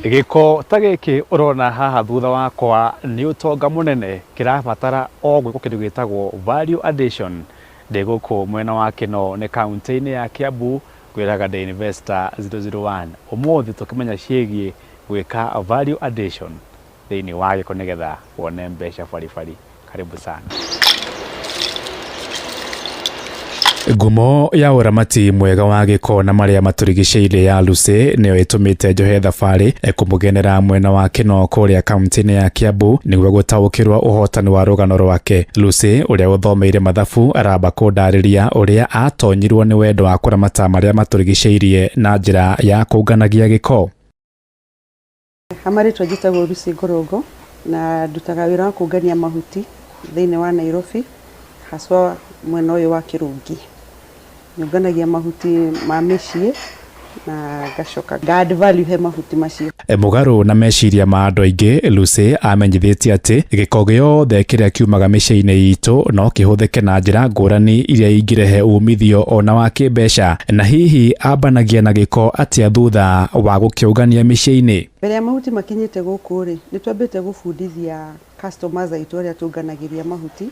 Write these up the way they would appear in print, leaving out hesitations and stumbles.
Giko ta giki urona haha thutha wakwa ni utonga munene kirabatara o gwiko kindu gitagwo value addition ndiguku mwena wa Kino ni kaunti-ini ya Kiambu gwiraga The Investor 001 umuthi tukimenya ciigie gwika value addition thiini wa Giko nigetha wone mbeca baribari. Karibu sana. Ngumo ya uramati mwega wa Giko na maria maturigicĩirie ya Lucy niyo itumite njohe thabari kumugenera mwena wa Kino kuria kaunti-ini ya Kiambu niguo gutaukirwa uhotani wa rugano rwake. Lucy uria uthomeire mathabu aramba kundariria uria atonyirwo ni wendo wa kuramata maria maturigicĩirie na njira ya kunganagia Giko. Amaritwo njitagwo Lucy Ngorongo na ndutaga wira wa kungania mahuti thiini wa Nairobi haswa mwena uyu wa Kirungi. Nyunganagia mahuti ma mĩciĩ na gacoka God value he mahuti macio. Mugaru na meciria ma andu aingi, Lucy amenyithĩtie ati gĩko gĩothe kĩrĩa kiumaga mĩciĩ-inĩ itũ no kĩhũthĩke na njĩra ngũrani iria ingĩrehe umithio ona wa kĩmbeca, na hihi ambanagia na gĩko atia thutha wa gũkĩũngania mĩciĩ-inĩ. Mbere ya mahuti makinyĩte gũkũ rĩ, nĩ twambĩte gũbundithia customers aitũ arĩa tũnganagĩria mahuti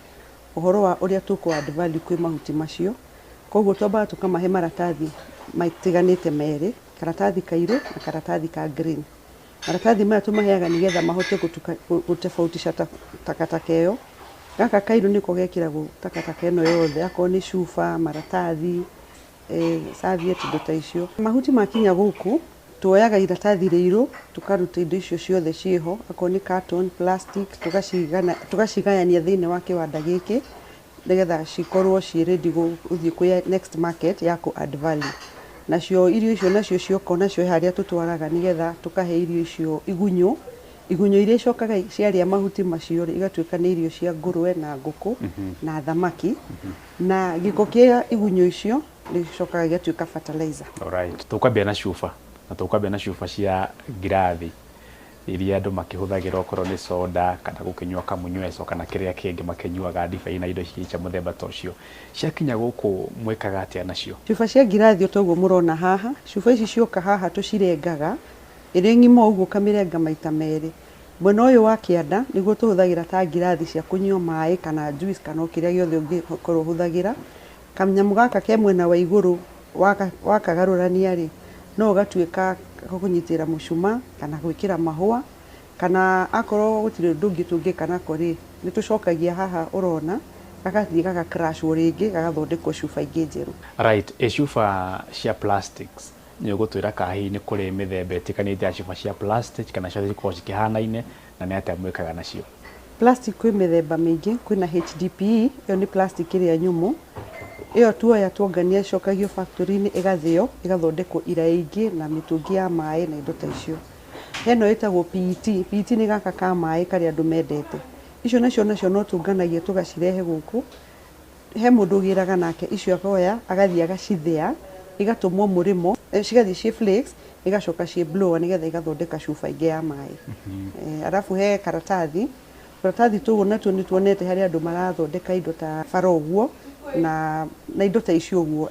uhoro wa uria tuku add value kwĩ mahuti macio. Koguo twambaga tukamahe maratathi maitiganĩte merĩ, karatathi kairu na karatathi ka green. Maratathi maya tumaheaga nigetha mahote gũtofautisha takataka ĩyo. Gaka kairu niko gekĩragwo takataka ĩno yothe, akorwo ni cuba, maratathi, serviette, indo ta icio. Mahuti makinya gũkũ tuoyaga iratathi rĩirũ tukaruta indo icio ciothe ciĩho, akorwo ni carton, plastic, tugacigayania thĩinĩ wa kĩwanda gĩkĩ nigetha cikorwo ci ready gũthiĩ kwĩ next market ya ku add value. Nacio irio icio nacio cioko nacio harĩa tutwaraga nigetha tukahe irio icio igunyo iria icokaga ciarĩa mahuti macio igatuĩka nĩ irio cia ngũrwe na ngũkũ na thamaki, na gĩko kĩa igunyo icio nĩcokaga gĩgatuĩka fertilizer. Alright, tukambia na cuba na tukambia na cuba cia ngirathi iria andu makihuthagira okorwo ni soda kana gukinywa kamunyweso kana kiria kingi makinyuaga ndibei na indo cia muthemba tocio. Ciakinya guku mwikaga atia nacio? Cuba cia ngirathi toguo murona haha, cuba ici cioka haha tucirengaga iri ng'ima uguo kamirenga maita merĩ. Mwena uyu wa kianda niguo tuhuthagira ta ngirathi cia kunywa mai kana juice kana kiria giothe ungikorwo huthagira. Kamnyamu gaka ke mwena wa iguru wakagarurania ri no gatuĩka kunyitira mucuma kana gwikira mahua kana akorwo gutire ndungi tungika nako ri ni tucokagia haha urona gakathii gaka crash ringi gagathondekwo cuba ingĩ njeru. Right, cuba cia plastics ni ugutwira kahi ni kuri mithemba itikanite ya cuba cia plastic kana cia thiko cikihanaine na ni atia mwikaga nacio? Plastic kwĩ mithemba mĩingĩ, kwĩna HDPE, iyo ni plastic iria nyumu. Iyo tuoya tuongania cokagio factory-inĩ igathio igathondekwo iraĩ ingĩ na mitungi ya mai na indo ta icio. Heno itagwo PET, PET ni gaka ka mai karia andu mendete. Icio nacio no tunganagia tugacirehe gũkũ. He mũndũ gĩraga nake icio akoya agathia agacithĩa igatumwo mũrĩmo, cigathie cie flakes igacoka cie blower nigetha igathondeka cuba ingĩ ya mai. Arafu he karatathi tuguo natuo ni tuonete harĩa andu marathondeka indo ta faro ũguo na indo ta icio ũguo,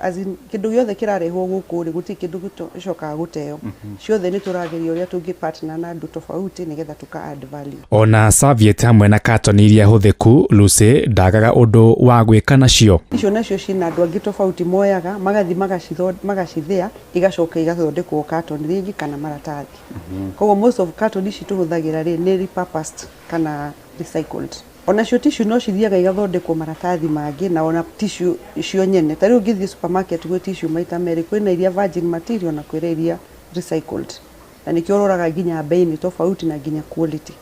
kindu giothe kirarehwo gũkũ ri guti kindu gicokaga guteo. Ciothe ni turageria uria tungi partner na andu tofauti nigetha tuka add value. Ona serviette hamwe na carton iria huthiku, Lucy ndagaga undu wa gwika nacio. Icio nacio cina andu angi tofauti moyaga magathi magacithĩa igacoka igathondekwo carton ringi kana maratathi. Koguo most of carton ici tuhuthagira ri ni repurposed kana recycled. Ona cio tissue no cithiaga igathondekwo maratathi mangĩ na ona tissue icio nyene. Ta rĩu ngĩthiĩ supermarket gwĩ tissue maita merĩ, kwĩna iria virgin material na kwĩna iria recycled. Na nĩkĩo ũroraga nginya bei ni tofauti na nginya quality.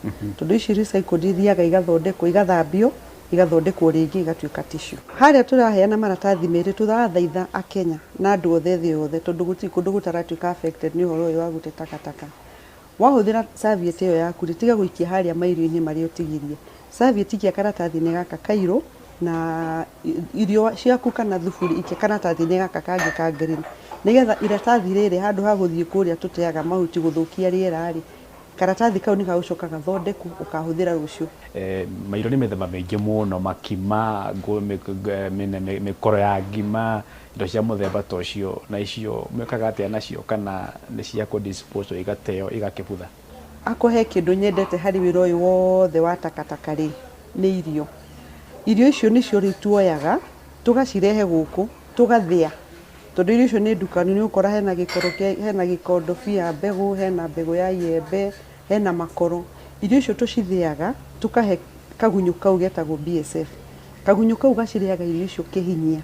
Tondũ ici recycled ithiaga igathondekwo igathambio igathondekwo rĩngĩ igatuĩka tissue. Harĩa tũraheana maratathi merĩ turathaitha Akenya na andũ othe thĩ yothe tondũ gũtirĩ kũndũ gũtaratuĩka affected nĩ ũhoro ũyũ wa gũte takataka. Wahũthĩra serviette ĩyo yaku tiga gũikia harĩa mairio-inĩ marĩa ũtigirie. Serviette ikia karatathi-inĩ gaka kairũ na irio ciaku kana thuburi ikia karatathi-inĩ gaka kangĩ ka green. Nigetha iratathi rĩrĩ handũ ha gũthiĩ kũrĩa tũteaga mahuti gũthũkia rĩera rĩ, karatathi kau nĩ gagũcoka gathondekwo ukahũthĩra rũciũ. Mairo nĩ mĩthemba mĩingĩ mũno, makima, mĩkoro ya ngima, indo cia muthemba tocio, na icio mwekaga atia nacio kana nĩ cia ku dispose igateo igakĩbutha? akũhe kĩndũ nyendete harĩ wĩra ũyũ wothe wa takataka rĩ nĩ irio. Irio icio nĩcio rĩu tuoyaga tugacirehe gũkũ tugathĩa, tondũ irio icio nĩ ndukanu, nĩ ũkora hena gĩkondobia mbegũ, hena mbegũ ya iembe, hena makoro. Irio icio tucithĩaga tukahe kagunyũ kau getagwo BSF. Kagunyũ kau gacirĩaga irio icio kĩhinyia.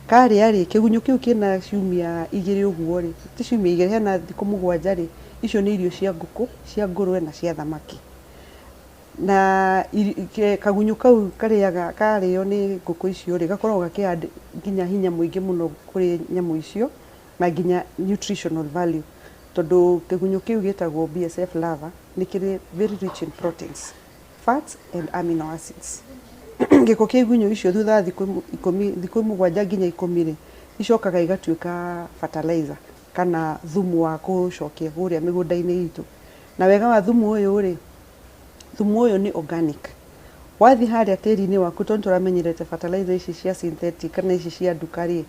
Karĩa rĩ, kĩgunyũ kĩu kĩna ciumia 2 ũguo rĩ, ti ciumia 2, hena thikũ 7 rĩ, icio nĩ irio cia ngũkũ, cia ngũrwe na cia thamaki. Na kagunyũ kau karĩo nĩ ngũkũ icio rĩ, gakoragwo gakĩadd nginya hinya mũingĩ mũno kũrĩ nyamũ icio na nginya nutritional value, tondũ kĩgunyũ kĩu gĩtagwo BSF larva nĩ kĩrĩ very rich in proteins, fats and amino acids. Gĩko kĩa igunyũ icio thutha wa thikũ 7 nginya 10 rĩ, icokaga igatuĩka fertilizer kana thumu wa gũcokia kũrĩa mĩgũnda-inĩ itũ. Na wega wa thumu ũyũ rĩ, thumu ũyũ nĩ organic. Wathiĩ harĩa tĩri-inĩ waku, tondũ tũramenyerete fertilizer ici cia synthetic kana ici cia nduka rĩ,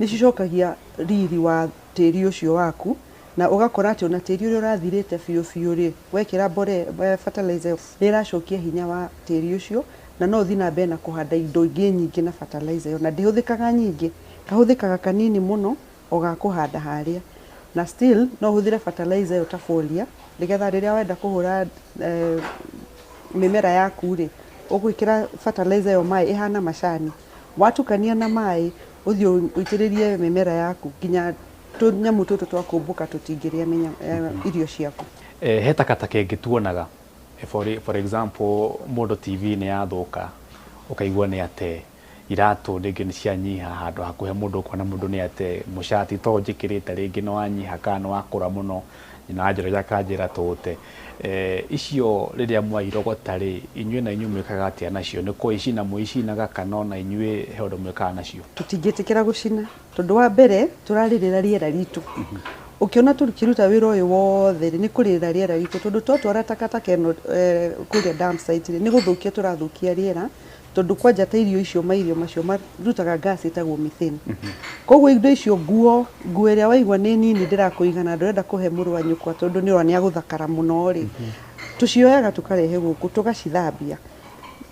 nĩ cicokagia riri wa tĩri ũcio waku, na ũgakora atĩ ona tĩri ũrĩa ũrathirĩte biũ rĩ, wekĩra fertilizer nĩ ĩracokia hinya wa tĩri ũcio, na no ũthiĩ na mbere na kũhanda indo ingĩ nyingĩ na fertilizer. Na ndĩhũthĩkaga nyingĩ, kahũthĩkaga kanini mũno o ga kũhanda harĩa. Na still no ũhũthĩre fertilizer ta foliar, nĩgetha rĩrĩa wenda kũhũra mĩmera yaku rĩ, ũgwĩkĩra fertilizer ĩyo maĩ ĩhana macani. Watukania na maĩ ũthiĩ ũitĩrĩrie mĩmera yaku nginya tũnyamũ tũtũ twa kũmbũka tũtingĩrĩa irio ciaku. He takataka ĩngĩ tuonaga, for example mũndũ TV-inĩ yathũka ũkaigua nĩ ate, iratũ rĩngĩ nĩ cianyiha handũ hakuhe mũndũ, ũkona mũndũ nĩ ate mũcati to njĩkĩrĩte rĩngĩ nĩ wanyiha kana nĩ wakũra mũno, na njĩra akanjĩra tũte. Icio rĩrĩa mwairogota rĩ, inyuĩ na inyuĩ mwĩkaga atĩa nacio? Nĩ kũicina mwĩcinaga kana ona inyuĩ he ũndũ mwĩkaga nacio? Tũtingĩtĩkĩra gũcina, tondũ wa mbere tũrarĩrĩra rĩera ritũ. Ũkĩona tũkĩruta wĩra ũyũ wothe nĩ kũrĩrĩra rĩera ritũ, tondũ twatwara takataka ĩno kũrĩa dump site rĩ, nĩ gũthũkia tũrathũkia rĩera, tondũ kwanja ta irio icio mairio macio marutaga gas ĩtagwo methane. Koguo indo icio nguo ĩrĩa waigua nĩ nini ndĩrakũigana ndũrenda kũhe mũrũ wa nyũkwa tondũ nĩ ũrona nĩ agũthakara mũno rĩ, tũcioyaga tũkarehe gũkũ tũgacithambia,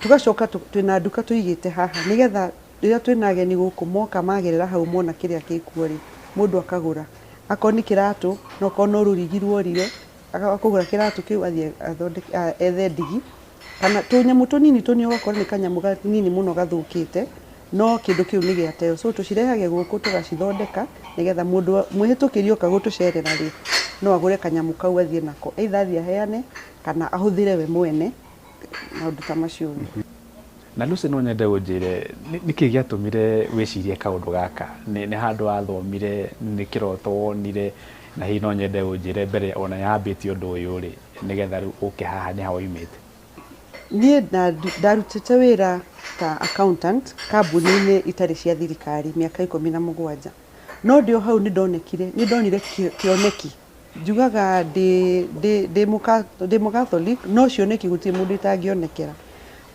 tugacoka twĩna nduka tũigĩte haha, nĩgetha rĩrĩa twĩna ageni gũkũ moka magerera hau mona kĩrĩa kĩkuo rĩ, mũndũ akagũra. Akorwo nĩ kĩratũ, no korwo no rũrigi ruorire, akagũra kĩratũ kĩu athiĩ ethe ndigi, kana tũnyamũ tũnini ũgakora nĩ kanyamũ kanini mũno gathũkĩte, no kĩndũ kĩu nĩ gĩateo. So tũcirehage gũkũ tũgacithondeka, nĩgetha mũndũ mwĩhĩtũkĩri oka gũtũcerera rĩ, no agũre kanyamũ kau athiĩ nako, either athiĩ aheane kana ahũthĩre we mwene, maũndũ ta macio. Na Lucy, no nyende ũnjĩre nĩkĩ gĩatũmire wĩcirie kaũndũ gaka? Nĩ handũ wathomire, nĩ kĩroto wonire, na hihi no nyende ũnjĩre mbere ona yambĩtie ũndũ ũyũ rĩ, nĩgetha rĩu ũke haha nĩ ha woimĩte? Niĩ ndarutĩte wĩra ta accountant kambuni-inĩ itarĩ cia thirikari mĩaka 17. No ndĩ o hau nĩ ndonire kĩoneki. Njugaga ndĩ Mũcatholic, no cioneki gũtirĩ mũndũ itangĩonekera.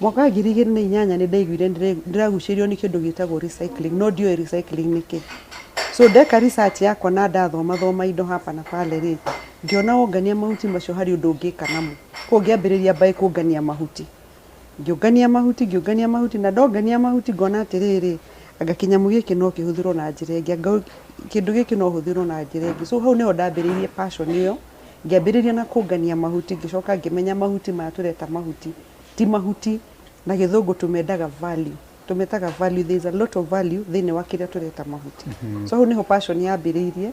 Mwaka 2008 nĩ ndaiguire ndĩragucĩrio nĩ kĩndũ gĩtagwo recycling, no ndioĩ recycling nĩ kĩ. So ndeka research yakwa na ndathoma indo hapa na pale rĩ, ngĩona wongania mahuti macio harĩ ũndũ ũngĩka namo. Koguo ngĩambĩrĩria mbaĩ kũngania mahuti. Ngĩongania mahuti na ndongania mahuti ngona atĩrĩrĩ, anga kĩnyamũ gĩkĩ no kĩhũthĩrwo na njĩra ĩngĩ, kĩndũ gĩkĩ no hũthĩrwo na njĩra ĩngĩ. So hau nĩho ndambĩrĩirie passion ĩyo, ngĩambĩrĩria na kũngania mahuti, ngĩcoka ngĩmenya mahuti maya tũreta mahuti ti mahuti, na gĩthũngũ tũmendaga value. Tũmetaga value, there is a lot of value thĩinĩ wa kĩrĩa tũreta mahuti. So hau nĩho passion yambĩrĩirie,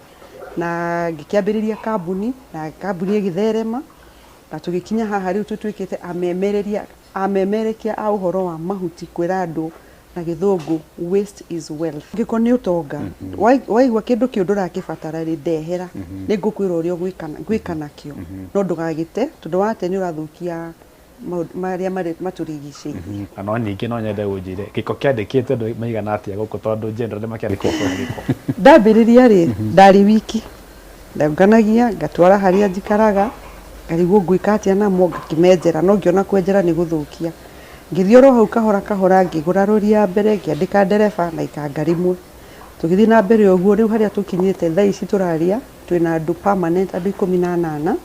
na ngĩkĩambĩrĩria kambuni, na kambuni ĩgĩtherema, na tũgĩkinya haha rĩu tũtuĩkĩte amemerekia a ũhoro wa mahuti, kwĩra andũ na gĩthũngũ waste is wealth. Gĩko nĩ ũtonga. Waigua kĩndũ kĩu ndũrakĩbatara rĩ, ndehera, nĩ ngũkwĩra ũrĩa gwĩka nakĩo, no ndũgagĩte, tondũ wate nĩ ũrathũkia marĩa matũrigicĩirie. No ningĩ no nyende ũnjĩre gĩko kĩandĩkĩtwo andũ maigana atĩa gũkũ, tondũ generally makĩandĩkwo kwa gĩko? Ndambĩrĩria rĩ, ndarĩ wiki, ndanganagia ngatwara harĩa njikaraga, ngarigwo ngwĩka atĩa namo, ngakĩmenjera, no ngĩona kwenjera nĩ gũthũkia. Ngĩthiĩ oro hau kahora ngĩgũra rori ya mbere, ngĩandĩka ndereba na ikanga rĩmwe. Tũgĩthiĩ na mbere ũguo, rĩu harĩa tũkinyĩte thaa ici tũraria, twĩna andũ permanent andũ 18,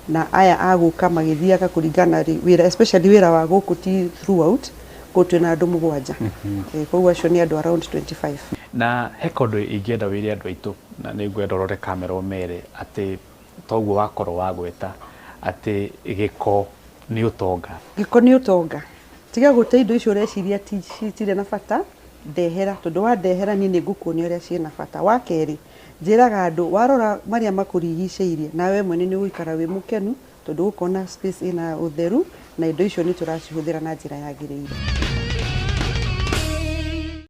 na aya aguka magithiaga kuringana wira, especially wira wa guku ti throughout ko na andu mugwanja koguo acio ni andu around 25. Na he kondu ingienda wire andu aitu na ni ngwenda rore kamera umere ati toguo wakorwo wagweta ati giko ni utonga. Giko ni utonga, tiga gute indo icio reciria tire na bata ndehera, tondu wa ndehera ni ngukuonia uria ciina bata. Wa keri njiraga andu warora maria makurigiceirie nawe mwene ni uikara wi mukenu tondu ukona space ina utheru na indo icio ni turacihũthĩra na njira yagĩrĩire.